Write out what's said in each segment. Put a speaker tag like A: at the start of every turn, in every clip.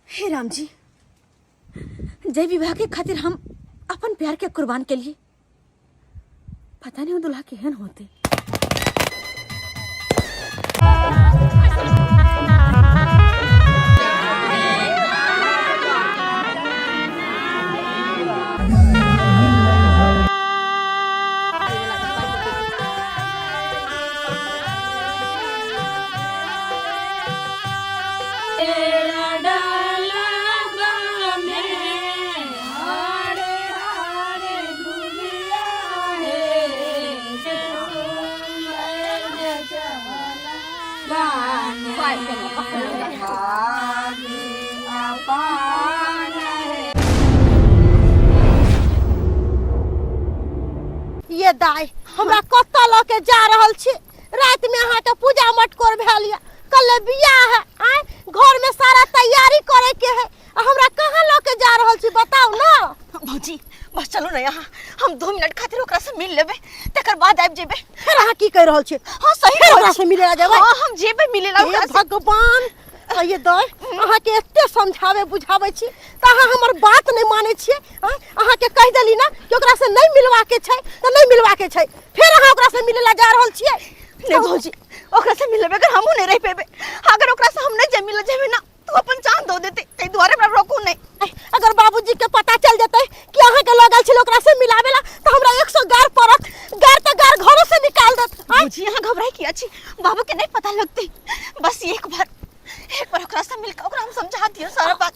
A: हे राम जी, जय विवाह के खातिर हम अपन प्यार के कुर्बान के लिए, पता नहीं वो दुल्हा केहन होते।
B: ये दाई हमरा कत्ता ल के जा रहल छी। रात में अहाँ के पूजा मटकोर भेल या, कल बियाह है, आय घर में सारा तैयारी करे के है, हमरा कहां ल के जा रहल छी बताओ ना।
A: भौजी बस चलो ना यहाँ, हम 2 मिनट खातिर ओकरा से मिल लेबे, तकर बाद आबि जेबे।
B: फिर अहाँ की कह रहल छी?
A: हां सही
B: ओकरा से मिले जेबे?
A: हां हम जेबे मिले ला ओकरा से।
B: भगवान ये दाई अहाँ के एते समझावे बुझावे छी त अहाँ हमर बात नहीं माने छी। अहाँ के कह देली ना कि ओकरा से नहीं मिलवा के छै त नहीं मिलवा के छै, फिर अहाँ ओकरा से मिले ला जा रहल छी।
A: नहीं भौजी ओकरा से मिलबे अगर हमहू नहीं रह पेबे, अगर ओकरा से हम नहीं जे मिल जेबे ना तू अपन जान दो देते, तै द्वारे हमरा रोकू नहीं।
B: अगर बाबूजी के पता चल जते कि अहाँ के लगल छी ओकरा से मिलावेला त हमरा 100 गार पड़त, गार त गार घरों से निकाल देत।
A: भौजी यहाँ घबराई किया छी, बाबू के नहीं पता लगते, बस एक बार ओकरा से मिलकर ओकरा हम समझा दियो सारा बात।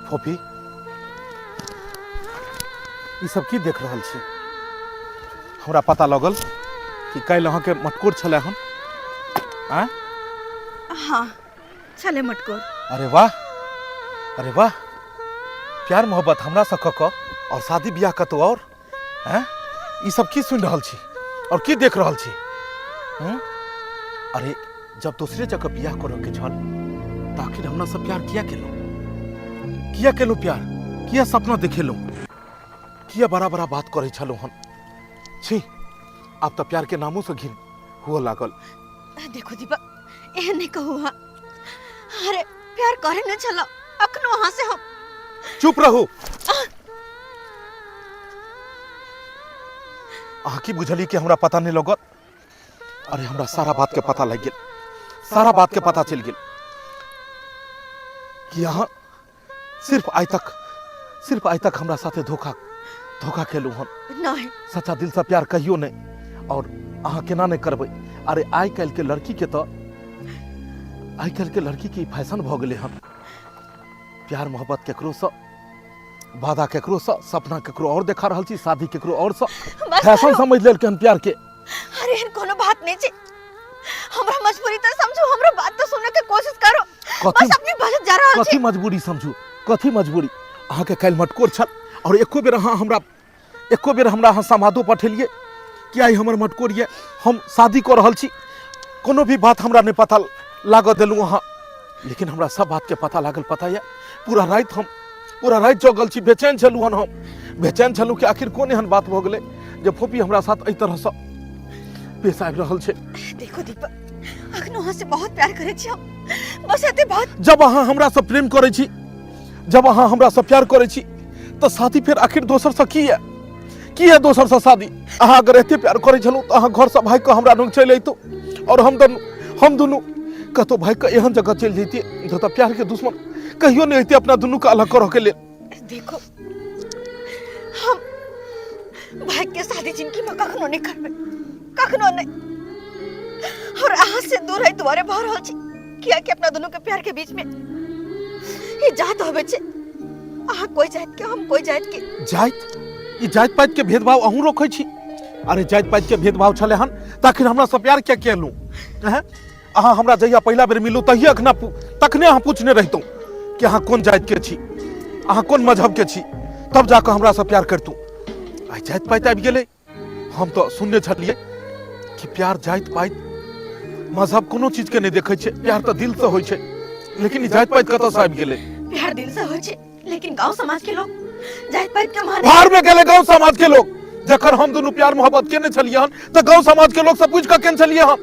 C: फोफी ई सब की देख रहल छी? हमरा पता लगल कि कल अहाँ के मटकोर छले हन।
A: हाँ चले मटकोर।
C: अरे वाह, अरे वाह, प्यार मोहब्बत हमरा से कक और शादी ब्याह कतो और हैं? ई सब की सुन रहल छी और की देख रहल छी? अरे जब दूसरे जगह ब्याह करो के छल त आखिर हमरा से प्यार किया केलो? किया केलो प्यार? किया सपना देखेलो? किया बड़ा बड़ा बात करे छलो हन? छी अब तो प्यार के नामों से घिन हुआ लागल।
A: देखो दीपक एहन नहीं कहू। हाँ अरे प्यार करे न चलो अखनो वहां से हम।
C: चुप रहो। आह की बुझली कि हमरा पता नहीं लगत? अरे हमरा सारा बात के पता लग गेल, सारा बात के पता चल गेल कि यहाँ सिर्फ आज तक हमरा साथे धोखा खेलू हन।
A: नहीं
C: सच्चा दिल से प्यार कहियो नहीं और अहाँ केना नहीं करबे। अरे आई कल के लड़की के तो आई कल के लड़की के फैशन भ गेले हन। प्यार मोहब्बत केकरो से, वादा केकरो से, सपना केकरो और देखा रहल छी, शादी केकरो और से, फैशन समझ लेल के प्यार के।
A: अरे एहन कोनो बात नहीं छै, हमरा मजबूरी तो समझो, हमरा बात तो सुने के कोशिश करो। बस अपनी बहन जा रहल छी।
C: कथी मजबूरी समझू? कथी मजबूरी? अहाँ के कल मटकोर छल और एको बेर हमरा अहाँ समादो पठेलिए कि आई हमर मटकोर ये, हम शादी कर रहल छी। कोनो भी बात हमरा नहीं पता लाग देलू अहाँ, लेकिन हमरा सब बात के पता लागल। पता है पूरा रात जगल छी, बेचैन छलू हन। हम बेचैन छलू कि आखिर कोन एहन बात भ गेलै जे फोपी हमरा साथ एहि तरह से पेश आबि रहल छै।
A: देखो दीपक अखनो अहाँ से बहुत प्यार करे छी हम, बस एते बात।
C: जब अहाँ हमरा से प्रेम करे छी, जब अहाँ हमरा से प्यार करे छी, तो शादी फिर आखिर दोसर से की है दोसर से शादी? अहाँ अगर एते प्यार करे छलू तो अहाँ घर से भाग के हमरा लग चलि अयतू और हम दुनू कतो भाग के एहन जगह चल जैतिए जतऽ प्यार के दुश्मन कहियो नहीं अयते अपना दुनू के अलग करऽ के लेल।
A: देखो हम भाग के शादी जिनकी में कखनो नहीं करबे, कखनो नहीं। और अहाँ से दूर है तुम्हारे भर रहल छी किया कि अपना दोनों के प्यार के बीच में ये जात होबे छे। अहाँ कोई जात के, हम कोई जात के।
C: जात ई जात पात के भेदभाव अहूँ रखै छी? अरे जात पात के भेदभाव छले हन त आखिर हमरा से प्यार क्या केलू? हैं अहाँ हमरा जहिया पहिला बेर मिलू तहिया तखने अहाँ पूछने रहितौ कि अहाँ कोन जात के छी, अहाँ कोन मजहब के छी, तब जाकर हमरा से प्यार करतू। आई जात पात आबि गेलै। हम तो सुनने छलिए कि प्यार जात पात मजहब कोनो चीज के नहीं देखे छे, प्यार तो दिल से होय छे। लेकिन ई जात पात कतऽ से आबि गेलै?
A: प्यार दिल से होय छे, लेकिन गांव समाज के लोग जात पात के माने।
C: बाहर में गेले गांव समाज के लोग। जखन हम दोनों प्यार मोहब्बत केने छलिए हन त गांव समाज के लोग से पूछ के केने छलिए हम।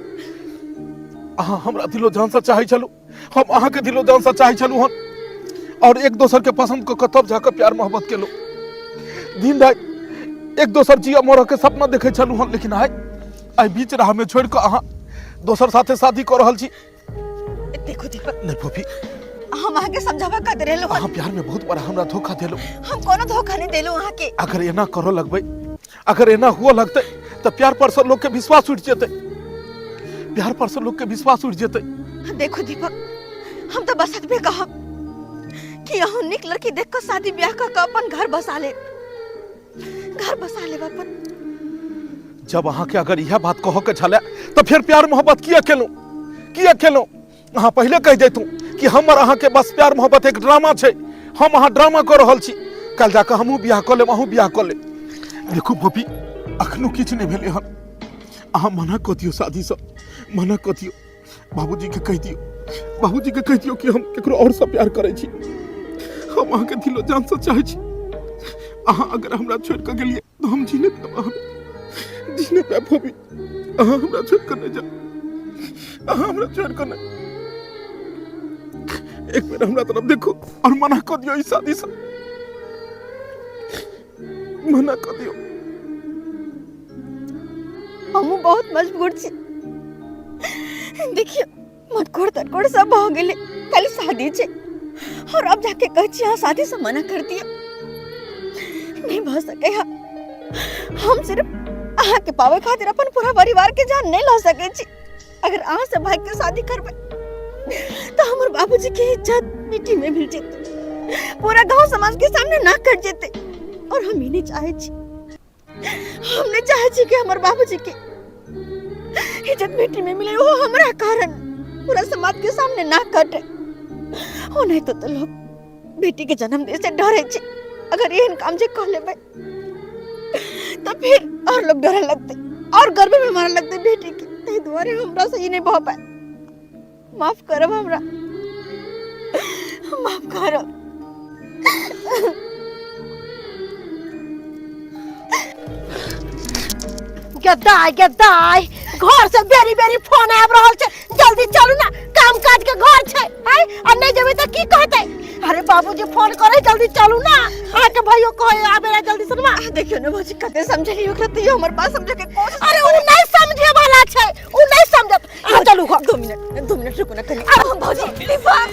C: अहाँ हमरा दिलो जान से चाहे छलू, हम अहाँ के दिलो जान से चाहे छलू हन और एक दोसर के पसंद को तब जाकर प्यार मोहब्बत केलू। दिन रात एक दोसर जिया मरऽ के सपना देखे छलू हन, लेकिन आई बीच राह में छोड़ के अहाँ दोसर साथे शादी कर रहल छी।
A: देखो दीपक
C: नहीं फोफी,
A: हम आगे समझावा का दे रहलो।
C: अहाँ प्यार में बहुत बड़ा हमरा धोखा देलो।
A: हम कोनो धोखा नहीं देलो अहाँ के।
C: अगर एना करो लगबे, अगर एना हुआ लगते तो प्यार पर से लोग के विश्वास उठ जेते, प्यार पर से लोग के विश्वास उठ जेते।
A: देखो दीपक हम तो बस अतबे कहब कि यहाँ निक लड़की देख कर शादी ब्याह का अपन घर बसा ले, घर बसा ले अपन।
C: जब अहाँ के अगर यह बात कहो के छले तो फिर प्यार मोहब्बत किया खेलो? अहाँ पहले कह देतू कि हमर अहाँ के बस प्यार मोहब्बत एक ड्रामा छे, हम अहाँ ड्रामा कर रहल छी। कल जाकर हमहू ब्याह कर लेब, अहूँ ब्याह कर ले। देखो भोपी अखनो किछ नहीं भेले हन। अहाँ मना कऽ दियौ शादी से, मना कऽ दियौ। बाबूजी के कह दियौ कि हम केकरो और से प्यार करे छी। हम अहाँ के दिलो जान से चाहे छी। अहाँ अगर हमरा छोड़ के गेलिए तो हम जीने पे भोपी। अहाँ हमरा छोड़ के नहीं जा, अहाँ हमरा छोड़ के नहीं। एक बार हमरा तरफ देखो और मना कर दियो इस शादी से, मना कर दियो।
A: हम बहुत मजबूर छी। देखियो मटकोड़ तटकोड़ सब हो गेले, कल शादी छे और अब जाके कह छी हाँ शादी से मना कर दिया। नहीं भ सके। हम सिर्फ अहाँ के पावे खातिर अपन पूरा परिवार के जान नहीं ला सके छी। अगर अहाँ से भाग के शादी करबे तो हमर बाबूजी की इज्जत मिट्टी में मिल जेते, पूरा गांव समाज के सामने ना कट जेते। और हम ही नहीं चाहे छी, हमने चाहे छी कि हमर बाबूजी के इज्जत मिट्टी में मिले, वो हमरा कारण पूरा समाज के सामने ना कटे। हो नहीं तो लोग बेटी के जन्म दे से डरे छी। अगर एहन काम जे कर लेबे तो फिर और लोग डरे लगते और गर्व में मारे लगते बेटी के। तै दुआरे हमरा से ही नहीं भ पाए। माफ करब हमरा, माफ करब।
B: गदाई घर से बेरी बेरी फोन आब रहल छे, जल्दी चलू ना, काम काज के घर छे। आ नहीं जेबे त की कहते? अरे बाबूजी फोन करे, जल्दी चलू ना। आके भाइयों कहे आबे जल्दी सुनवा।
A: देखियो ना भौजी कते समझली ओकरा, त हमर बात समझे के कोशिश।
B: अरे उ नहीं समझे वाला छे, उ नहीं समझत। आ चलू घर।
A: 2 मिनट रुको ना कनी। अब भौजी दीपक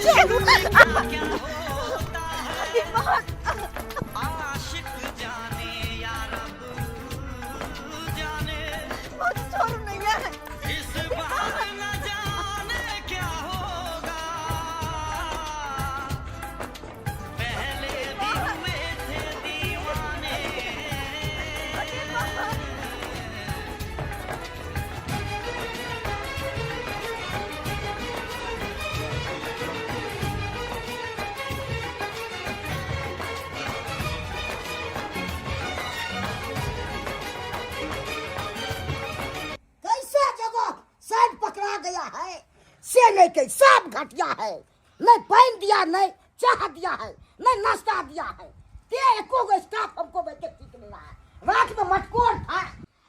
B: से नहीं कही, सब घटिया है। नहीं पानी दिया, नहीं चाह दिया है, नहीं नाश्ता दिया है। ते एको गो स्टाफ हमको बैठे ठीक नहीं रहा है। रात में मटकोर था,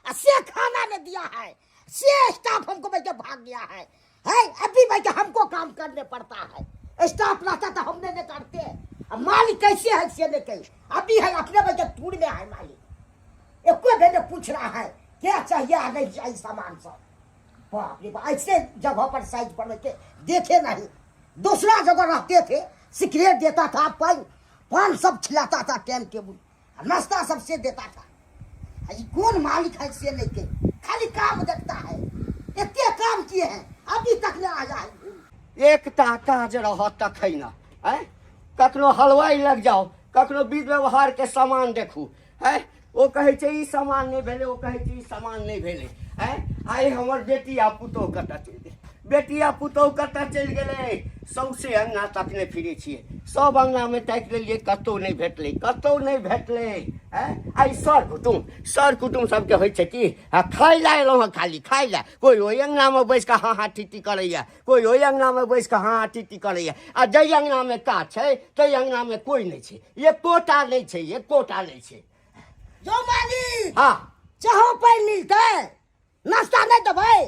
B: से खाना नहीं दिया है, से स्टाफ हमको भाई भाग गया है अभी भाई हमको काम करने पड़ता है। स्टाफ रहता तो हमने नहीं करते। अब मालिक कैसे है से नहीं कही, अभी है अपने भाई टूर में है मालिक। एक भेने पूछ रहा है क्या चाहिए आ नहीं चाहिए सामान सब। बाप रे बाप, ऐसे जगह पर साइज पर के देखे नहीं। दूसरा जगह रहते थे, सिगरेट देता था, पान सब खिलाता था, टाइम टेबल नाश्ता सबसे देता था। कौन मालिक है से नहीं के, खाली काम देखता है। इतने काम किए हैं अभी तक न आ जाए।
D: एक काज रह तक है ना कखनो हलवाई लग जाओ, कखनो विध व्यवहार के सामान देखू है। वो कहे छे ई सामान नहीं भेले, वो कहे छे ई सामान नहीं भेले है। आई हमर बेटी आ पुतोह कतऽ चलि गेल, बेटी आ पुतोह कतऽ चलि गेलै, सौंसे अंगना तकने फिरे छियै, सब अंगना में ताकि लेलियै, कतौ नहीं भेटलै, कतौ नहीं भेटलै है। आई सर कुटुम सबके होइ छै कि खाइ ला एलहुँ हँ, खाली खाइ ला। कोई ओहि अंगना में बैस कऽ हाँ टीटी करैया, कोई ओहि अंगना में बैस कऽ हाँ टीटी करैया। आ जै अंगना में काज छै तै अंगना में कोई नहीं छै, एकोटा नहीं छै, एकोटा नहीं छै।
B: जो मालिक
D: हाँ
B: चाहो पानी मिलते नाश्ता नहीं देबै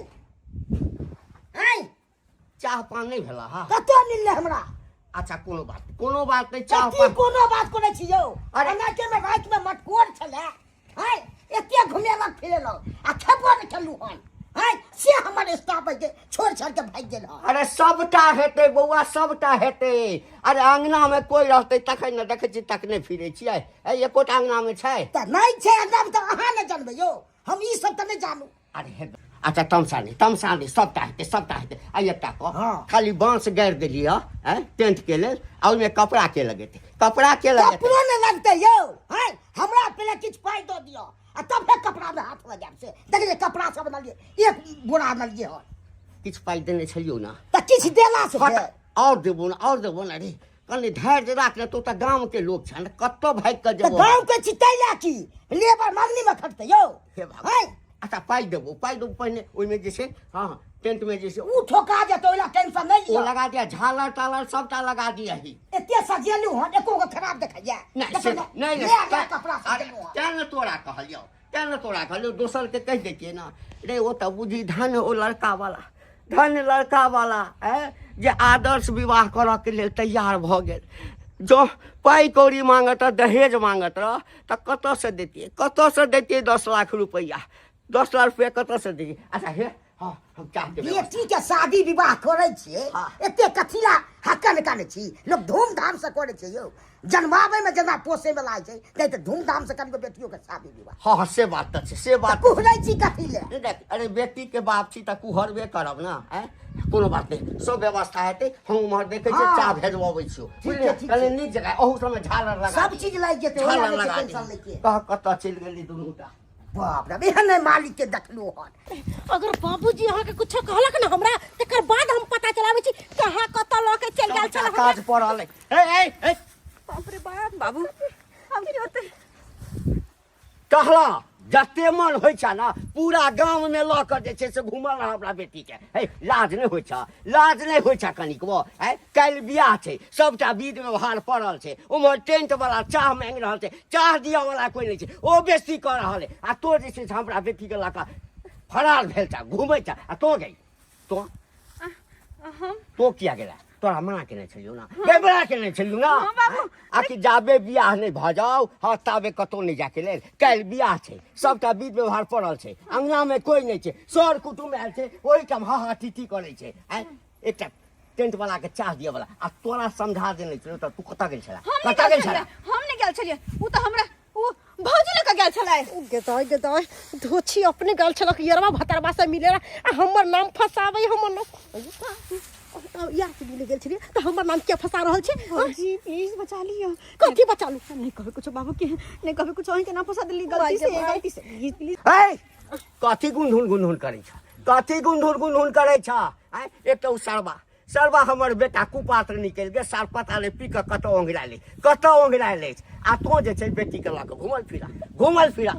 D: चाह पान नहीं भेला हाँ।
B: कतो मिलले हमरा।
D: अच्छा कोनो बात नहीं, चाह
B: कथी
D: पान
B: कोनो बात को नहीं छियो।
D: अरे-
B: अरे के में रात में मटकोर छले है, एते घुमेलक फिरेलक आ खेबो न खेलू हन है। से हमर स्टाफ के छोड़ के भाग गेल हन।
D: अरे सबटा हेतै बौआ, सबटा हेतै। अरे अंगना में कोई रहतै तखन न देखै छी, तकने फिरे छियै। एकोटा अंगना में छै
B: त नहीं छै एकदम, त अहाँ न जानबै यो, हम ई सब त नहीं जानू।
D: अरे हेतै। अच्छा तमसा नहीं सबटा हेतै। आ एकटा कह
B: हाँ।
D: खाली बांस गाड़ि देलियै टेंट के लेल, आ ओहिमे कपड़ा के लगेतै, कपड़ा के लगेतै।
B: कपड़ो न लगते यो है, हमरा पहले किछ पाई दो दियो आ तब फिर कपड़ा में हाथ लगाब। से देखिए कपड़ा सब न लिए, एक बोरा न लिए हन
D: किछु पाइ देने छलियौ ना,
B: त किछ देला से
D: हट और देबो ना रे। कनि धैर्य राख ले, तो त गांव के लोग छन, कत्तो भाग के
B: त
D: जेबो।
B: गांव के चितैला की लेबर मांगनी में खटते यो
D: हे बाबा।
B: है।
D: अच्छा पाइ देबो पहिने ओहिमे जे छै हाँ टेंट में जे छै
B: ऊ ठोका जेतो, ओला टेंशन नहीं
D: ओ
B: लियो।
D: लगा दिया, झालर टालर सबटा लगा दिया ही।
B: एते सजेलू हन, एको को खराब देखैया
D: नहीं से नहीं
B: ले आ कपड़ा सजेलू हन।
D: क्या न तोरा कहलियो, दोसर के कह देतिए ना रे। वो तो बुझी धन ओ लड़का वाला है जे आदर्श विवाह करऽ के लेल तैयार भ गेल। जो पाई कौड़ी मांगत दहेज मांगत रह त कतऽ से देतिए 10 लाख रुपया, 10 लाख रुपया कतऽ से देतिए। अच्छा हे हाँ हम क्या
B: बेटी के शादी विवाह करे छिए,
D: हाँ।
B: एते कथिला हक्कन काने छी, लोग धूमधाम से करे छै यो। जन्मावे में जना पोसे में लाग छै, नहीं तो धूमधाम से करबे बेटियों के शादी विवाह।
D: हाँ से बात तो छै, से बात
B: कुहरै छी कथी ले।
D: देख अरे बेटी के बाप छी त कुहरबे करब ना है। कोनो बात नहीं, सब व्यवस्था हेतै। हम उम्हर देखे छियै
B: हाँ।
D: चाह भेजबबै छियौ, बुझलियै।
B: ठीक
D: कनी
B: छै।
D: नीक जगह ओहू सब में झालर लगा
B: सब चीज लाग जेते,
D: झालर
B: ओला
D: लगा
B: टेंशन नहीं के।
D: कह कतऽ चलि गेली दुनूटा।
B: बाप रे, एहन मालिक के देखलू हन।
E: अगर बाबूजी अहाँ के कुछ कहलक ना हमरा, तकर बाद हम पता चलाबै छी कहाँ कतऽ लऽ के चलि गेल छल।
D: काज पड़ल ए
A: बाप रे बाप बाबू, हम की होते
D: कहला जते मन होइ छ ना पूरा गांव में लऽ के जे छै से घुमल रह हमरा बेटी के। हे लाज नहीं होइ छ कनिकबो है। काल्हि बियाह छै, सबटा विध व्यवहार पड़ल छै, उम्हर टेंट वाला चाह मांगि रहल छै, चाह दिया वाला कोई नहीं छै, ओ बेइज्जती कर रहल है। आ तो जे छै से हमरा बेटी के लऽ के फरार भेल छ, घुमै छ। आ तो गई तो किया गेला, तोरा मना केने छलियौ ना, बेबरा केने छलियौ ना। आखिर जाबे बियाह नहीं भ जाओ हाँ ताबे कतौ नहीं जाके लेल। काल्हि बियाह छै, सबटा विध व्यवहार पड़ल छै, अंगना में कोई नहीं छै, सर कुटुम आयल छै, ओहिठाम हाँ टीटी करे छै। एकटा टेंट वाला के चाह दिए वाला। आ तोरा समझा देने छलियौ त तू कतऽ गेल छला,
A: हम नहीं गेल छलिए। ऊ तो हमरा ऊ भौजी लऽ के गेल छलै।
E: गेदाय धोछी अपने गेल छलक यरवा भतरवा से मिले आ हमर नाम फसाबै, हमर नाम या से मिले गेल छलिए त हमर नाम के फसा रहल छै।
A: जी प्लीज बचा लियो।
E: कथी बचा लू?
A: नहीं कहबे कुछ बाबू के, नहीं कहबे कुछ अहीं के ना फसा देली गलती से प्लीज।
D: कथी गुनधुन करे छ, कथी गुनधुन करे छ। एक तो सरबा हमर बेटा कुपात्र निकल गए, सार पता ले पी के कतौ ओंघरा ले। आ तो जे छै बेटी के लऽ के घुमल फिरा।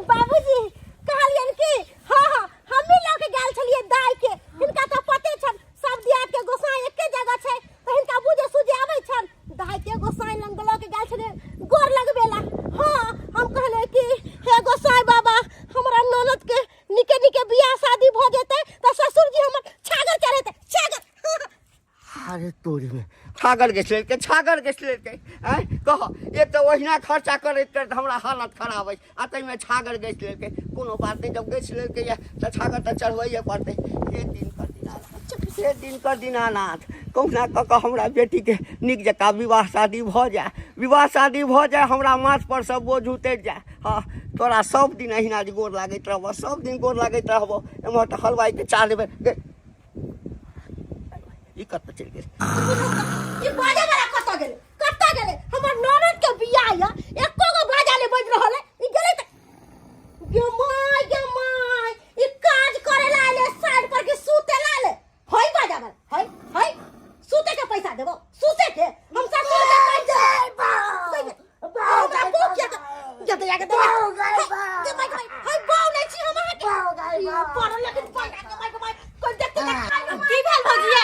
E: बाबूजी कहलियन कि हां हमी लऽ के गेल छलिए दाई के, हिनका त पते छन सब दिया के गोसाई एके जगह छै, त हिनका बुझे सुझे आबै छन। दाई के गोसाई लंग लऽ के गेल छलिए गोर लगबेला। हां हम कहले कि हे गोसाई बाबा हमरा ननद निके निके बियाह शादी भ जेते त ससुर जी हमर छागर चढ़ेते छागर।
D: अरे तोरी में छागर गेछ लेके हैं कह एक तो ओहिना खर्चा करैत करैत हमरा हालत खराब है आ तै में छागर गेछ लेके कोनो बात नहीं जब गेछ लेके या त छागर त चढ़बैए पड़तै। एक दिन कर दीनानाथ कहुना कऽ हमरा बेटी के नीक जकाँ विवाह शादी भ जाए हमरा माथ पर सब बोझ उतरि जाए। हाँ तोरा सब दिन अहिना जे गोर लागैत रहबो सब दिन गोर लागैत रहबो एम्हर तऽ हलवाई के चा लेबै ई कतऽ चलि गेल
E: ई बाजा वाला कतऽ गेले हमर ननद के बियाह या एको गो बाजा ले बज रहल है ई गेले त गे माय ई काज करे ला आले साइड पर के सूते ला आले होय बाजा वाला होय सूते के पैसा देबो सूते के हम ससुर के पैसा बाबू क्या जब या के दे के माय होय बाऊ नै छी हम के पर लेकिन पैसा के माय कोई देखते ना की भेल भौजी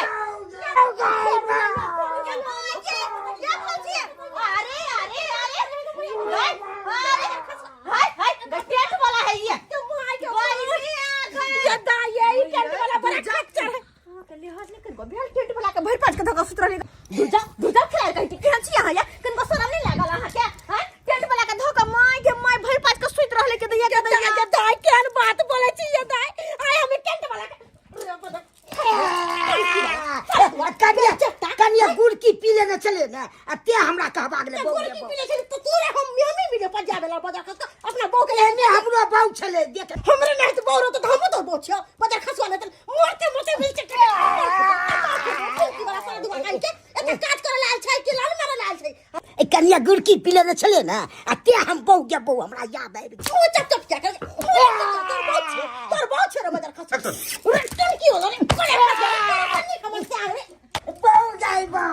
B: कनिया गुड़ की पी लेने चले ना ते हमरा कहबा गेले बौ
E: गुड़ की पी ले तो तोरे हम मियामी मिले पर जाबे ला बजा खस अपना बौ के
B: एने हमरो बौ छले देख
E: हमरे नहीं तो बौ तो हम तो बौ छियो बजा खसवा ले मोरते मिल चटे की वाला सारा दुआ काई के एते काज करे लाल छै कि लाल मारे लाल छै
B: ए कनिया गुड़ की पी लेने चले ना ते हम बौ के बौ हमरा याद आबि
E: ओ चप क्या कर तोर बौ छै रे बजा खस रटन की होला रे करे खबर से आ रे
B: बौ जाई बौ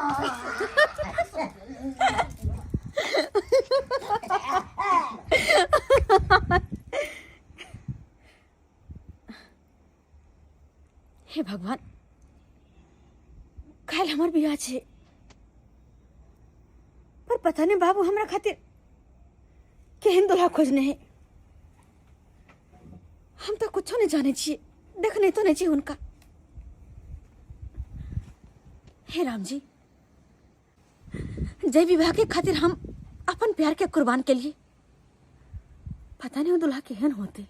A: हे भगवान काल हमार बियाह छे पर पता नहीं बाबू हमरा खातिर केहन दूल्हा खोजने है। हम तो कुछ नहीं जाने छिए देखने तो नहीं चाहिए उनका। हे राम जी जय विवाह के खातिर हम अपन प्यार के कुर्बान के लिए पता नहीं वो दूल्हा केहन होते।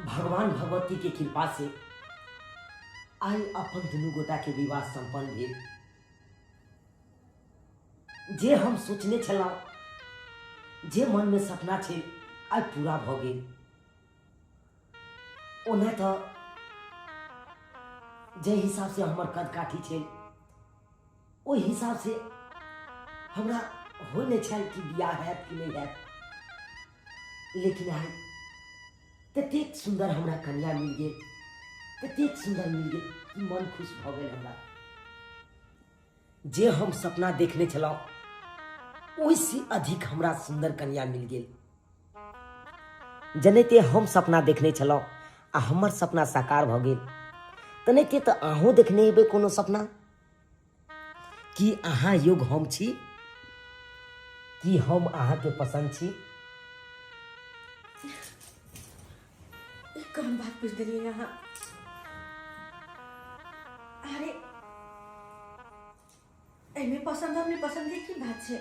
F: भगवान भगवती के कृपा से आई अपन दुनू गोटा के विवाह संपन्न भेल। जे हम सोचने छलहुँ जे मन में सपना छे आई पूरा भ गेल। ओना तो जे हिसाब से हमर कद काठी छे ओहि हिसाब से हमरा हो नहीं छल कि बियाह हैत कि नहीं हैत, लेकिन आई ततेक सुंदर हमरा कन्या मिल गेल, ततेक सुंदर मिल गेल कि मन खुश भ गेल हमरा। जे हम सपना देखने छलहुँ ओहिसे अधिक हमरा सुंदर कन्या मिल गेल। जनैते हम सपना देखने छलहुँ आ हमर सपना साकार भऽ गेल। तनैते तऽ अहूँ देखने हेबै कोनो सपना कि अहाँ योग्य हम छी, कि हम अहाँके पसंद छी।
A: कौन बात पूछ दिली यहाँ? अरे एमे पसंद और नहीं पसंद की बात है?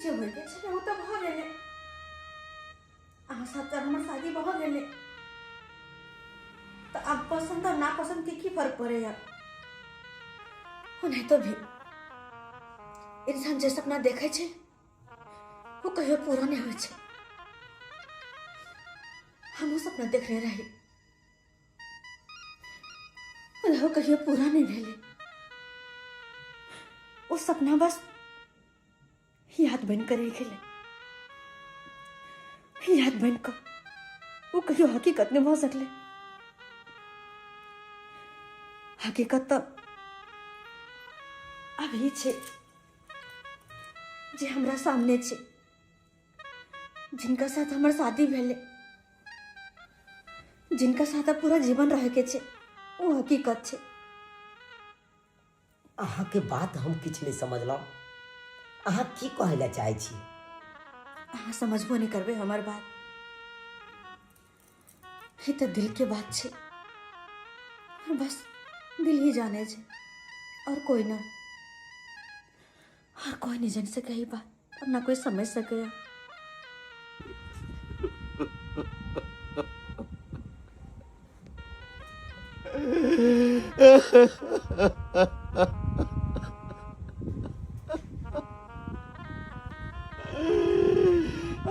A: जो होय के छे वो तो भऽ गेले। अहाँ साथ हमर शादी भऽ गेले, तो अब पसंद और ना पसंद की फर्क पड़े यार? नहीं तो भी इंसान जे सपना देखे छे वो कहियो पूरा नहीं होय छे। हम वो सपना देखने रही और वो कहियो पूरा नहीं भेले। वो सपना बस याद बन कर रह गेले। याद बन कर वो कहियो हकीकत नहीं हो सकले। हकीकत तो अभी छे जे हमरा सामने छे, जिनका साथ हमर शादी भेले, जिनका साथ अब पूरा जीवन रह के छे, वो हकीकत छे।
F: अहाँके बात हम किछु नहीं समझलहुँ। अहाँ की कहै लए चाहै छी?
A: अहाँ समझबो नहीं करबे हमार बात। ये तो दिल के बात छे, बस दिल ही जाने छे और कोई ना। और कोई नहीं जान सके ये बात और ना कोई समझ सके।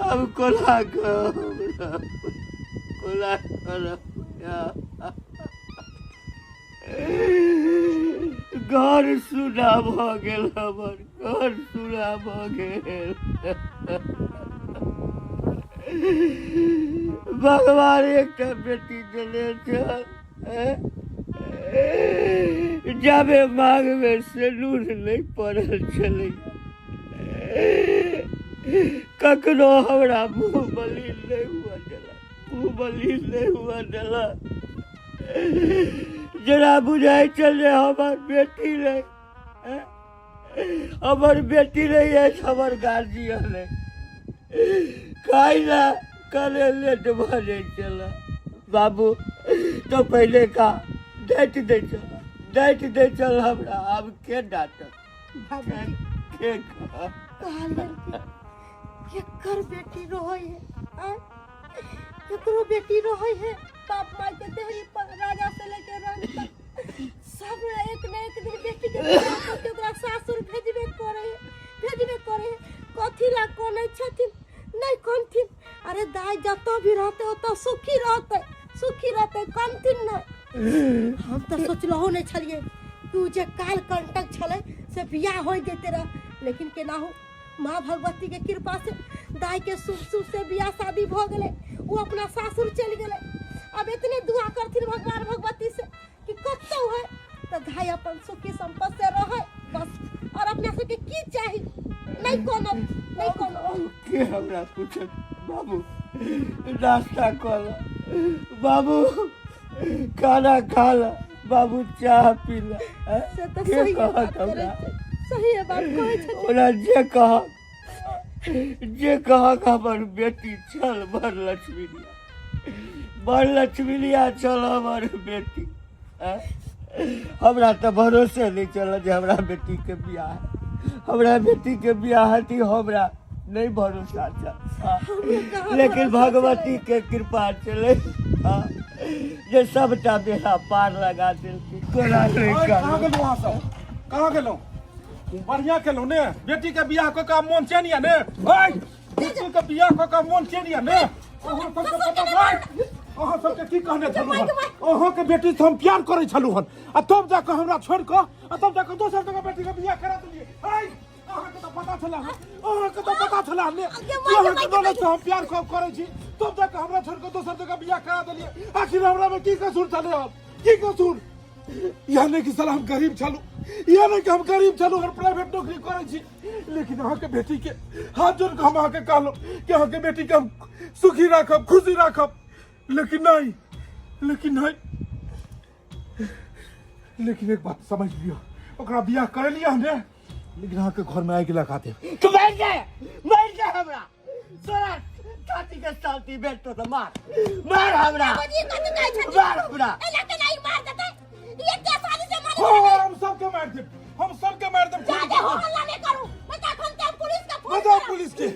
D: अब कोला करो कोला करो घर सुना भऽ गेल, हमर घर सुना भऽ गेल। भगवान एकटा बेटी देले छल, जाबे मांग में सिंदूर नहीं पड़ल छलै, कखनो हमरा मुँह मलिन नहीं हुआ देला, मुँह मलिन नहीं हुआ देला। जरा बुझाई चले हमार बेटी नहीं, हमार बेटी नहीं है, हमार गार्जियन है। खाइला करे लेट भजे चला। बाबू तो पहले का डांट दे चला, डांट दे चल हमरा। अब के डांटत? के
B: एकर बेटी रोए है, एकरो बेटी रोए है। बाप माई के देहरी पर राजा से लेके रानी तक सब एक न एक दिन बेटी के बियाह करके ओकरा सासुर भेजबे करे है। कथी ला कोने छथिन नहीं कोनथिन। अरे दाई जतो भी रहते ओतो सुखी रहते कमथिन न। हम तो सोचलहो नहीं छलिए तू जे काल कंटक छले से बियाह हो जेते रह, लेकिन केना हो माँ भगवती के कृपा से दाई के शुभ से बियाह शादी भ गेले। वो अपना सासुर चल गेले। अब इतने दुआ करथिन भगवान भगवती से कि कतो है तो दाई अपन सुखी संपत्ति से रहे बस। और अपना से के की चाहिए नहीं कोनो
D: के हमरा पूछत? बाबू नाश्ता कर, बाबू खाना खा ला, बाबू चाह पी ला।
B: से तो सही बात करे, सही है बात कहै छै।
D: ओना जे कहा हमर बेटी छल बड़ लक्ष्मीलिया छल हमर बेटी। हमरा तो भरोसे नहीं चल जे हमरा बेटी के बियाह है। हमरा बेटी के बियाह हती हमरा नहीं भरोसा चल, लेकिन भगवती के कृपा चले जे सबटा बेड़ा पार लगा देलखिन।
C: कहाँ गेलौं? बढ़िया केलौं ने, बेटी के बियाह क के मोन चेनिया ने। बेटी के बियाह क के मोन चेनिया ने। अहाँ सबके की कहने छलू हन? अहाँ के बेटी से हम प्यार करे छलू हन आ तब जाके हमरा छोड़ के आ तब जाके दोसर जगह बेटी के बियाह करा देलिए। अहाँ के तो पता छला, अहाँ के तो पता छला ने अहाँ के बोले से हम प्यार खूब करे छी, तब जाके हमरा छोड़ के दोसर जगह बियाह करा देलिए। आखिर हमरा में की कसूर छले? अब की कसूर? यानी कि साला हम गरीब छलू, ये नहीं कि हम गरीब चलू और प्राइवेट नौकरी करे छी, लेकिन अहाँ के बेटी के हाथ जोड़ के हम अहाँ के कहलो कि अहाँ के बेटी के हम सुखी राखब, खुशी राखब, लेकिन नहीं, लेकिन एक बात समझ लियो, ओकरा बियाह कर लिया हमने, लेकिन अहाँ के घर में आके लगा दे।
D: तू बैठ जा हमरा तोरा छाती के साथी बैठ तो मार हमरा,
E: बाबूजी कत कहै छथि
D: मार हमरा।
E: एला के नहीं मार देतै, ये क्या शादी से मारे
C: हम सबके मार देब, हम सबके मार देब।
E: जाके हो हल्ला नहीं करू, बता फोन कर पुलिस का फोन
C: बताओ
E: कर।
C: पुलिस के।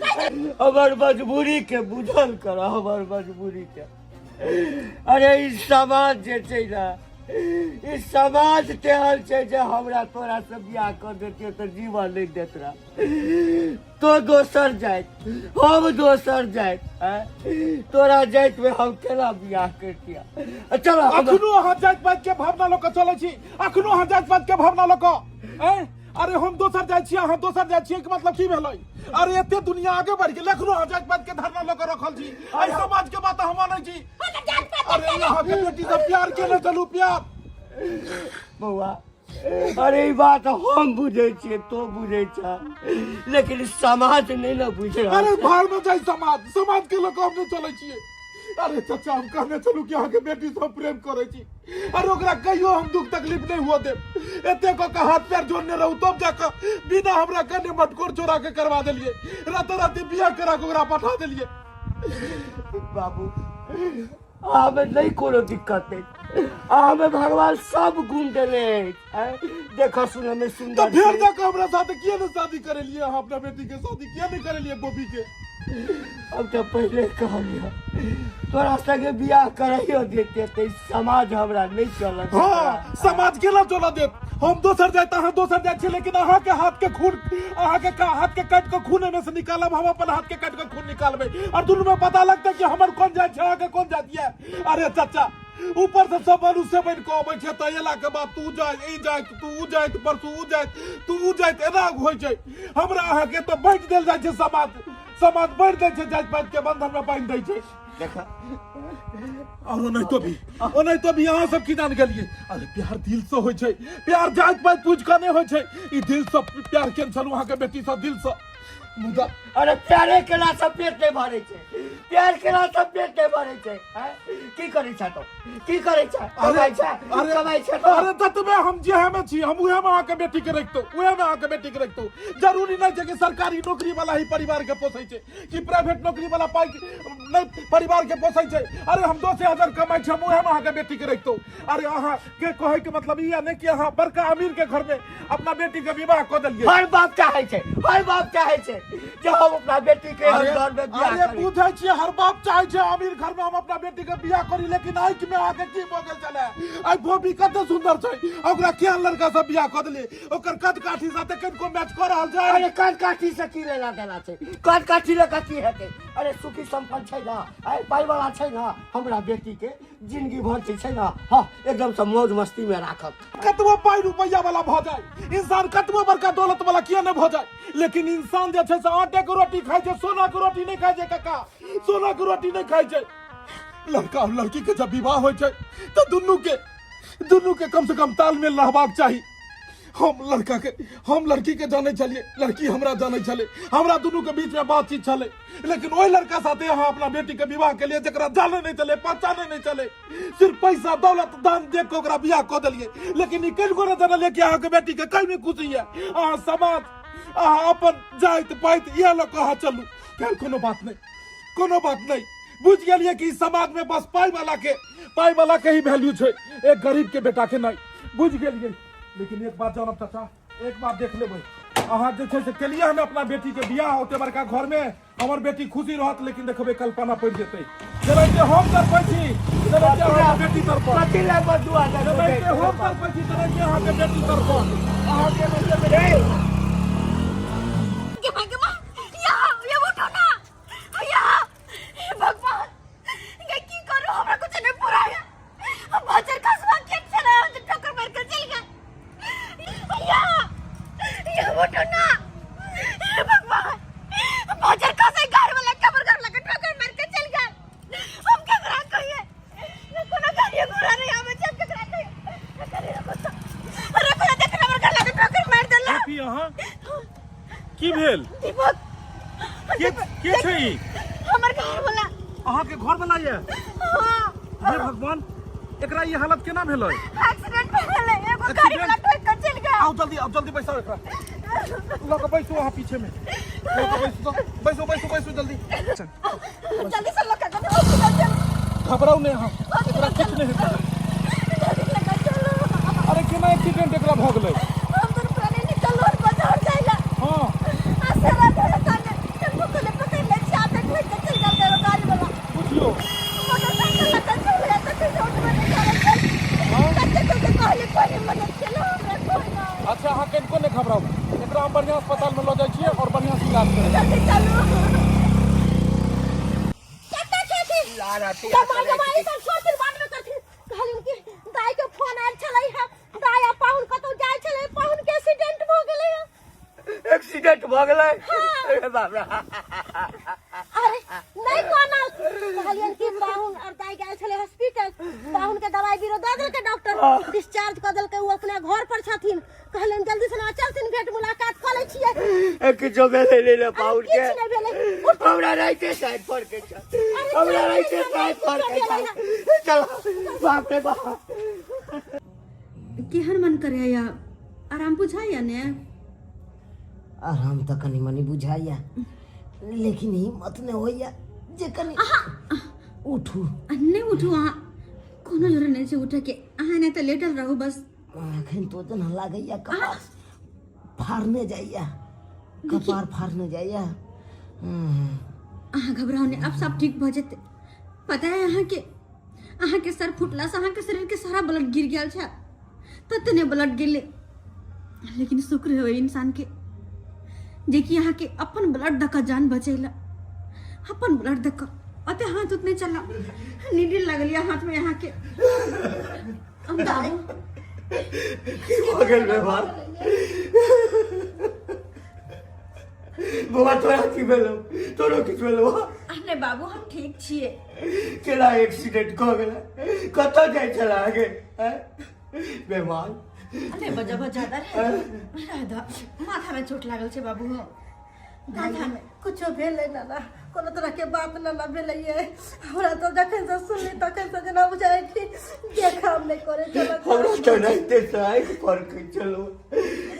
D: हमर मजबूरी के बुझल कर, हमर मजबूरी के। अरे इस समाज जे छै ना, इस समाज तेहन छै जे हमरा तोरा से बियाह कर देतियो तो जीवन नहीं देत रहा। तो दोसर जाइत, हम दोसर जाइत, तोरा जाइत में हम केना बियाह करतिया। चलो
C: अखनो अहाँ जात पात के भावना लऽ कऽ चलै छी, अखनो अहाँ जात पात के भावना लऽ कऽ, अरे हम दोसर जाइ छी, अहाँ दोसर जाइ छियै, के मतलब की भेलै? अरे एते दुनिया आगे बढ़ गेल, अखनो अहाँ जात पात के धरना लऽ कऽ रखल छी, एहि समाज के बात हम मानै छी। अरे यहाँ के बेटी से प्यार केने चलू, प्यार।
D: बउआ, अरे ई बात हम बुझे छियै, तो बुझे छ, लेकिन समाज नहीं ना बुझ रहा।
C: अरे घर में जाई समाज, समाज के लोग हम नहीं चले छियै। अरे चाचा हम कहने चलू कि अहाँ के बेटी से प्रेम करे छी, अरे ओकरा कहियो हम दुख तकलीफ नहीं हुआ देब। एते को के हाथ पैर जोड़ने रहू तब जाकर बिना हमरा कने मटकोर चोरा के करवा देलिए, रात रात बियाह करा के ओकरा पठा देलिए।
D: बाबू हमें नहीं कोनो दिक्कत है, हमें भगवान सब गुण देले हैं। देखा सुना में
C: तो
D: सुंदर
C: फिर
D: छी।
C: जाकर हमरा साथ किया नहीं शादी करे लिए, अहाँ अपना बेटी के शादी किया नहीं करे लिए बॉबी के?
D: अब तो पहले कहलिया तोरा संगे बियाह कराइयो देते तो समाज हमरा नहीं चलत।
C: हाँ, समाज केना चला देत? हम दोसर जात, अहाँ दोसर जात छी, लेकिन अहाँ के हाथ के खून, अहाँ के हाथ के काट के खून में से निकालब, हम अपन हाथ के काट के खून निकालबे, और दुनू में पता लगता कि हमर कौन जात छै, अहाँ के कौन जात ये। अरे चाचा ऊपर से सब मनुष्य बन के अबै छै, त एला के बाद तू जाय, ई जाय, तू उ जाय, परसू उ जाय, तू उ जाय, एना होय छै। हमरा अहाँ के तो बांट देल जाय छै, समाज बांट दै छै, जात पात के बंधन में बांध दै छै।
D: देखा
C: और नहीं तो भी यहाँ सब की जान गेलिए। अरे प्यार दिल से हो छै, प्यार जात पात पूछ के नहीं हो छै, ई दिल से प्यार केन छलू अहाँ के बेटी से दिल से। मुदा
D: अरे प्यारे केला सब पेट नहीं भरे छै, प्यार केला सब पेट नहीं भरे छै। की करे छ तो, की करे छ? कमाई छ, कमाई छ तो।
C: अरे ततबे हम जे हमें छी, हम उहे में अहाँ के बेटी के रखतो, उहे में अहाँ के बेटी के रखतो। जरूरी नहीं छै कि सरकारी नौकरी वाला ही परिवार के पोसै छै, कि प्राइवेट नौकरी वाला पाई नहीं परिवार के पोसै छै। अरे हम 2,000 कमाई छै, हम उहे में अहाँ के बेटी के रखतो। अरे अहाँ के कहे के मतलब ई नहीं कि अहाँ बड़का अमीर के घर में अपना बेटी के विवाह क देलिए।
D: हर बाप चाहे छै, हर बाप चाहे छै जो हम अपना बेटी के घर में बियाह
C: अरे
D: करी।
C: पूछे छियै, हर बाप चाहे छै अमीर घर में हम अपना बेटी के बियाह करी, लेकिन आँखि में आके की भोगल चले। आई भोबी कते सुंदर छै, ओकरा क्या लड़का से बियाह क देले, ओकर कद काठी साथे कनको मैच क रहल छै।
D: अरे कद काठी से की लेना देना छै, कद काठी ले की हेतै? अरे सुखी संपन्न छै ना, आई पाई वाला छै ना, हमरा बेटी के जिंदगी भर छै ना, हां एकदम से मौज मस्ती में राखब।
C: कतबो पाई रुपया वाला भ जाए, इंसान कतबो बड़का दौलत वाला किया न भ जाए, लेकिन इंसान जे छै से आटे के रोटी खाय छै, सोना के रोटी नहीं खाय छै। काका सोना के रोटी नहीं खाय छै। लड़का और लड़की के जब विवाह हो छै तो दुनू के कम से कम तालमेल रहबाक चाहिए। हम लड़की के जाने चलिए, लड़की हमरा जाने चले, हमरा दुनू के बीच में बातचीत चले, लेकिन वही लड़का साथे यहाँ अपना बेटी के विवाह के लिए जरा जाने नहीं चले, पहचाने नहीं चले, सिर्फ पैसा दौलत दान दे के ओकरा बियाह क देलिए, लेकिन ई कल को जानलिए कि अहाँ के बेटी के कई में खुशी है। अहाँ समाज, अहाँ अपन जाइत पाइत इहे लऽ कऽ अहाँ चलू, खैर कोनो बात नहीं। बुझ गेलिए कि समाज में बस पाई वाला के ही वैल्यू छै, एक गरीब के बेटा के नहीं। बुझ गेलिए, लेकिन एक बात जानब चाचा, एक बात देख लेबै, अहाँ जे छै से केलिए हमें अपना बेटी के बियाह, ओते बड़का घर में हमर बेटी खुशी रहत, लेकिन देखबै कल्पना पड़ जेतै। जेनाहिते हम तरफै छी, तेनाहिते अहाँ के बेटी तरफ,
D: कथी ले बदुआ दे?
C: जेनाहिते हम तरफै छी, तेनाहिते अहाँ के बेटी तरफ। अहाँ के बेटी
A: भगवान की करो, हमरा कुछ नहीं पूरा है। हम बाजार कसबा के चला, हम ठोकर मार कर चल गए। ये उठो ना, हे भगवान, बाजार कसे घर वाला कबर घर लगा ठोकर मार के चल गए। हम क्या करा कहिए, ये कोनो गाड़ी घोड़ा नहीं हमें चल के करा कहिए। अरे को देख ना, घर लगा
C: के छै ई?
A: हमर घर वाला
C: अहाँ के घर वाला ये?
A: हां
C: हे भगवान, एकरा ये हालत केना भेलै?
A: एक्सीडेंट भेलै, एगो गाड़ी वाला ठोक के चल गया।
C: आओ जल्दी बैसाओ एकरा। लऽ के बैसो अहाँ पीछे में। लऽ के बैसो जल्दी।
A: जल्दी से लोग का हॉस्पिटल चल।
C: घबराओ नहीं अहाँ, एकरा कुछ नहीं हेतै।
A: जल्दी लगा चलो।
C: अरे केना एक्सीडेंट एकरा भऽ गेलै?
A: हम तो प्राणी निकल और बाजार जाएगा।
C: हां
A: असरा धरा काने टेम्पो को ले पकड़ ले चाहते ठोक के चल गया गाड़ी वाला।
C: बुझियो
A: मोटरसाइकिल लगा चल रहा था तो रोड में निकाल चल। कच्चे को कहले कोई मदद चलो हमरा कोई ना।
C: अच्छा अहाँ कनिको नहीं घबराओ, एकरा हम बढ़िया अस्पताल में लऽ जाइ छियै और बढ़िया से इलाज करबै।
A: जल्दी चलो।
E: कत्ते छै थी
D: लारती
E: दवाई सब छोड़ बाद में करथि कहलिन कि दाई के फोन आयल छलै है दाई आ पाहुन कतौ जाय छलै पाहुन के एक्सीडेंट भ गेलै है
D: एक्सीडेंट भ गेलै। अरे बाप रे।
E: अरे नहीं कोना कहलिन कि पाहुन और दाई गेल छलै हॉस्पिटल पाहुन के दवाई बीरो दऽ देलकै डॉक्टर डिस्चार्ज क देलकै उ अपने घर पर छथिन कहलिन जल्दी से ना चलथिन भेंट मुलाकात क लै छियै
D: किछो भेलै नै रे पाहुन के।
E: किछ नहीं भेलै
D: हमरा राइते साइड पर के छ। हमरा राइते साइड पर के छ। चलो बाप रे बाप।
A: केहन मन करे या आराम बुझाया ने?
F: आराम तो कनी मनी बुझाइया, लेकिन हिम्मत नहीं होइया जे कनी उठू।
A: नहीं उठू अहाँ, कोनो जरूरत नहीं छै उठे के। अहाँ ने तो लेटल रहू बस।
F: अखन तो जना लागैया कपार फाड़ने जाइया, कपार फाड़ने जाइया।
A: अहाँ घबराओ नहीं, अब सब ठीक भ जेते। पता है अहाँ के सर फुटला से अहाँ के शरीर के सारा ब्लड गिर गेल छै, ततने ब्लड गेले। लेकिन शुक्र है इंसान के जे कि अहाँ के अपन ब्लड दक जान बचैला। अपन ब्लड दक अते हाथ उतने चला नीडल लगल या हाथ में अहाँ के। बाबू
D: हो गेल रे बाप। बुआ तोरा की भेलो? तोरो किछ भेलो?
A: अरे बाबू हम ठीक छिए।
D: केना एक्सीडेंट क गेलै? कतऽ जाइ छला आगे? बेमान।
A: अरे बजा ज्यादा रे राधा, माथा में चोट लागल छै बाबू। माथा में
B: कुछो भेलै ना ना कोनो तरह के बात ना ना भेलै ये हमरा तो जखन से सुनली तखन से जना बुझाइ कि देखम नहीं करे चलत
D: हमरा तो नहीं साइड पर के चलो।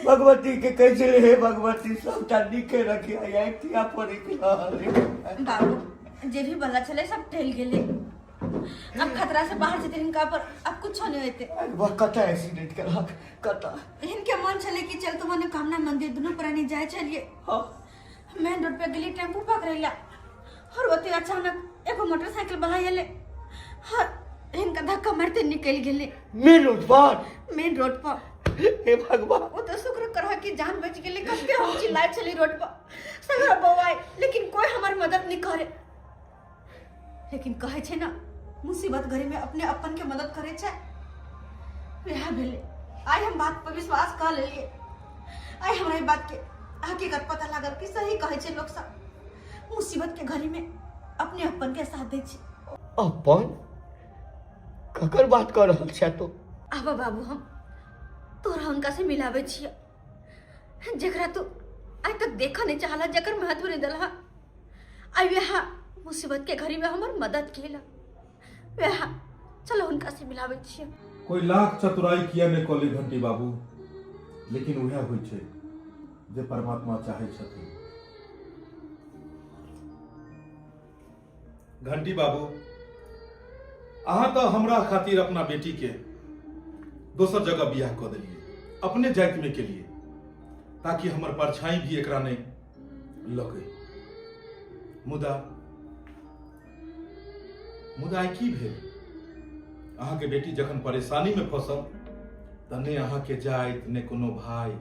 D: भगवती के कहै छलै हे भगवती सबटा नीके रखी आइ किया पड़े के।
A: बाबू जे भी बला छले सब टल गेले। अब खतरा से बाहर जेते इनका पर अब कुछ नहीं होते।
D: वह कतऽ एक्सीडेंट केलक? कतऽ?
A: इनके मन छले कि चल तुमने कामना मंदिर दोनों प्राणी जाए चलिए।
D: हाँ
A: मेन रोड पे गेली टेम्पू पकड़ैला और ओते अचानक एगो मोटरसाइकिल वाला एले और इनका धक्का मारते निकल गेले
D: मेन रोड पर।
A: मेन रोड पर।
D: हे भगवान।
A: वो तो शुक्र करहा कि जान बच गेले। कब के हम चिल्लाए चली रोड पर सगरा बवाए, लेकिन कोई हमार मदद नहीं करे। लेकिन कहे छे ना मुसीबत घड़ी में अपने अपन के मदद करे छे। यह भेले आई हम बात पर विश्वास कर लेलिए। आई हमरा ई बात के हकीकत पता लागल कि सही कहे छे लोग सब मुसीबत के घड़ी में अपने अपन के साथ दे छे।
D: अपन ककर बात कर रहल छै तो?
A: आबा बाबू हम तोरा उनका से मिलावे छिए जेकरा तू आज तक देखा नहीं चाहला, जकर महत्व नहीं दलहा। आई यहाँ मुसीबत के घड़ी में हमर मदद केला। वह चलो उनका से मिलावे छिए।
C: कोई लाख चतुराई किया ने कॉले घंटी बाबू, लेकिन वह होइ छै जे परमात्मा चाहे छथिन। घंटी बाबू अहाँ तो हमरा खातिर अपना बेटी के दोसर जगह बियाह कऽ देलिए, अपने जाति में के लिए, ताकि हमर परछाई भी एकरा नहीं लगे। मुदा की भेल? अहाँ के बेटी जखन परेशानी में फंसल त ने अहाँ के जाइत, ने कोनो भाई,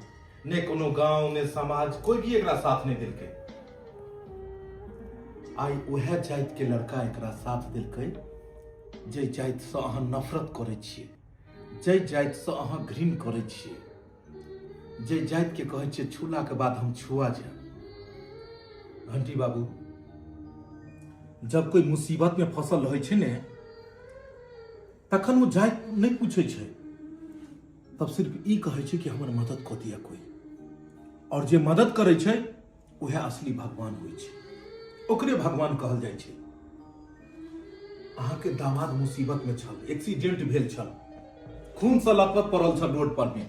C: ने कोनो गांव, ने समाज, कोई भी एकरा साथ नहीं दिलकै। आई वह जाति के लड़का एकरा साथ दिलकै जे जाति से अहाँ नफरत करे छिए, जे जाति से अहाँ घृण करे छिए, जे जाति के कहे छिए छूला के बाद हम छुआ जाए। घंटी बाबू जब कोई मुसीबत में फसल रहे छै ने तखन वो जाति नहीं पूछे छै, तब सिर्फ ई कहे छै कि हमर मदद कऽ दिया कोई, और जे मदद करे छै वह असली भगवान होइ छै। ओकरे भगवान कहल जाइ छै। अहाँके दामाद मुसीबत में छल, एक्सीडेंट भेल छल, खून से लथपथ पड़ल छल रोड पर में,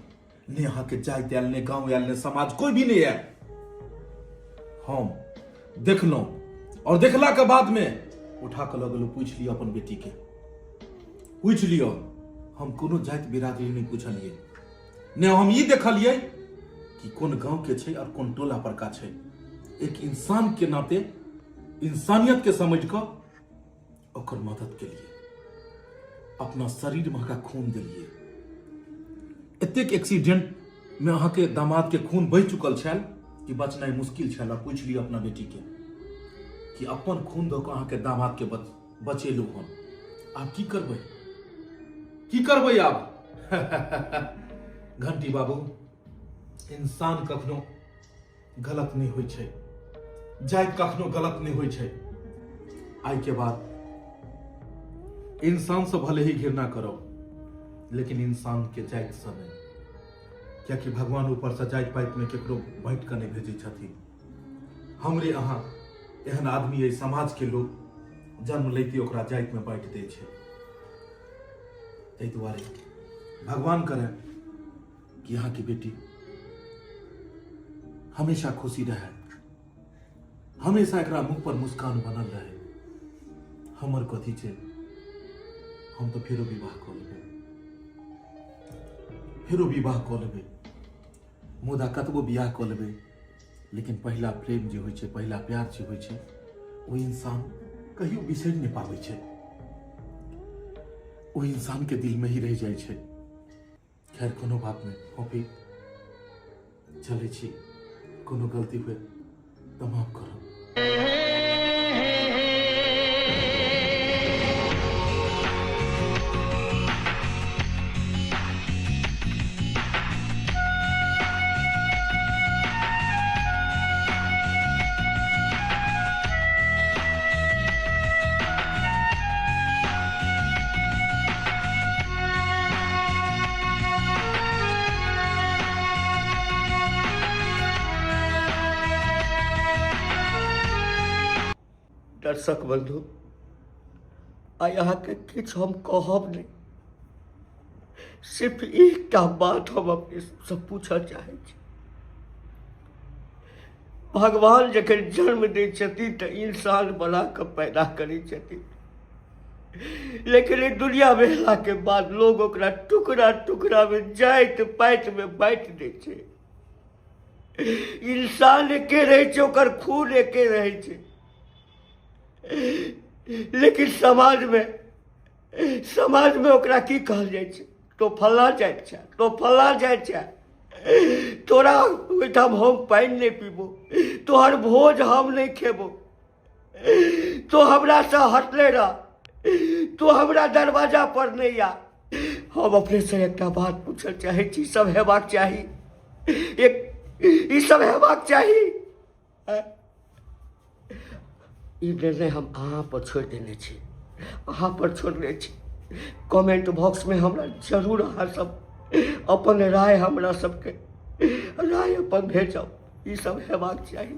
C: ने अहाँके जाइत आयल, ने गांव आयल, ने समाज, कोई भी नहीं आयल। हम देखलहुं और देखला के बाद में उठा के लग पूछ लियो अपन बेटी के, पूछ लियो। हम कोनो जाति बिरादरी नहीं पूछलिए, ने हम ये देखलिए कि कौन गांव के छै और कौन टोला पर का छै। एक इंसान के नाते इंसानियत के समझ कर ओकर मदद के लिए अपना शरीर में का खून दिलिए। एतेक एक्सीडेंट में अहाँ के दामाद के खून बह चुकल छल कि बचनाइ मुश्किल छल। पूछ लियो अपना बेटी के कि अपन खून दो के अहाँ के दामाद के बचेलू हन, आब की करबै, की करबै आब? घंटी बाबू, इंसान कखनो गलत नहीं होइ छै, जाति कखनो गलत नहीं होइ छै। आइ के बाद इंसान से भले ही घृणा करो, लेकिन इंसान के जाति से नहीं, क्योंकि भगवान ऊपर से जाति पाइत में केकरो बांटि के नहीं भेजै छथिन। हमरे अहाँ एहन आदमी है, समाज के लोग जन्म लेते ओकरा जाति में बांटि दै छै। ताहि दुआरे भगवान करे कि यहाँ की बेटी हमेशा खुशी रहे, हमेशा एकरा मुंह पर मुस्कान बनल रहे। हमर कथी छै, हम तो फेरो विवाह कऽ लेबै, फेरो विवाह कऽ लेबै, मुदा कतबो बियाह कऽ लेबै, लेकिन पहिला प्रेम जे होइ छै, पहिला प्यार जे होइ छै, ओ इंसान कहियो बिसरि नहि पाबै छै, ओ इंसान के दिल में ही रह जाइ छै। खैर कोनो बात नहीं, हम चले छी, कोनो गलती हुए तो माफ करो।
D: दर्शक बंधु, आइ अहाँके किछु हम कहब नहीं, सिर्फ एकटा बात हम अपने से पूछऽ चाहै छी। भगवान जखन जन्म दै छथिन तऽ इंसान बना कऽ पैदा करै छथिन, लेकिन ई दुनिया में अयला के बाद लोग ओकरा टुकड़ा टुकड़ा में जाति पाति में बांटि दै छै। इंसान एके रहै छै, ओकर खून एके रहै छै, लेकिन समाज में ओकरा की कहल जाइ छै, तो फल्ला जाइत छै, तो फल्ला जाइत छै, तोरा ओहिठाम हम पानि नहीं पीबो, तोहर भोज हम नहीं खेबो, तो हमरा से हटले रह, तो हमरा दरवाजा पर नहीं आ। हम अपने से एक बात पूछल चाहे छी, सब हेबाक चाही, ई सब हेबाक चाही। ई निर्णय हम अहाँ पर छोड़ देने छी, अहाँ पर छोड़ने छी। कमेंट बॉक्स में हमरा जरूर अहाँ सब अपन राय हमरा सबके राय अपन भेजब, ई सब हेबाक चाही।